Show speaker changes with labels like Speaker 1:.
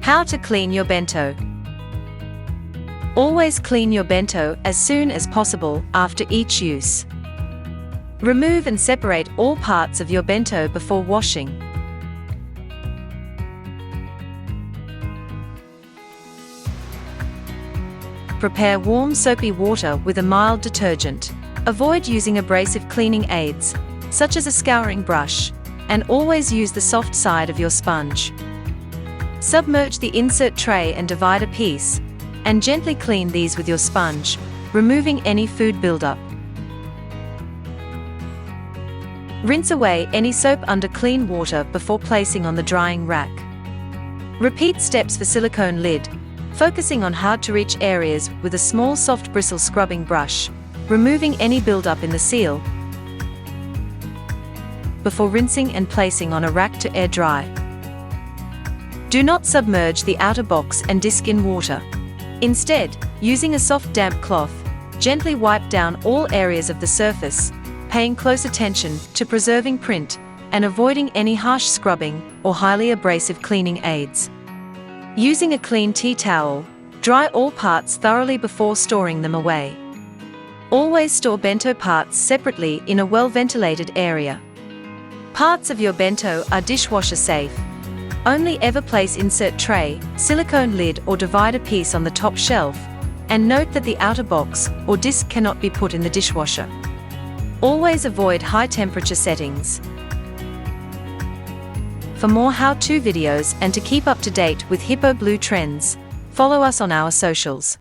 Speaker 1: How to clean your bento. Always clean your bento as soon as possible after each use. Remove and separate all parts of your bento before washing. Prepare warm soapy water with a mild detergent. Avoid using abrasive cleaning aids, such as a scouring brush, and always use the soft side of your sponge. Submerge the insert tray and divider piece, and gently clean these with your sponge, removing any food buildup. Rinse away any soap under clean water before placing on the drying rack. Repeat steps for silicone lid, focusing on hard-to-reach areas with a small soft bristle scrubbing brush, removing any buildup in the seal, before rinsing and placing on a rack to air dry. Do not submerge the outer box and disc in water. Instead, using a soft damp cloth, gently wipe down all areas of the surface, paying close attention to preserving print and avoiding any harsh scrubbing or highly abrasive cleaning aids. Using a clean tea towel, dry all parts thoroughly before storing them away. Always store bento parts separately in a well-ventilated area. Parts of your bento are dishwasher safe. Only ever place insert tray, silicone lid or divider piece on the top shelf, and note that the outer box or disc cannot be put in the dishwasher. Always avoid high temperature settings. For more how-to videos and to keep up to date with Hippo Blue trends, follow us on our socials.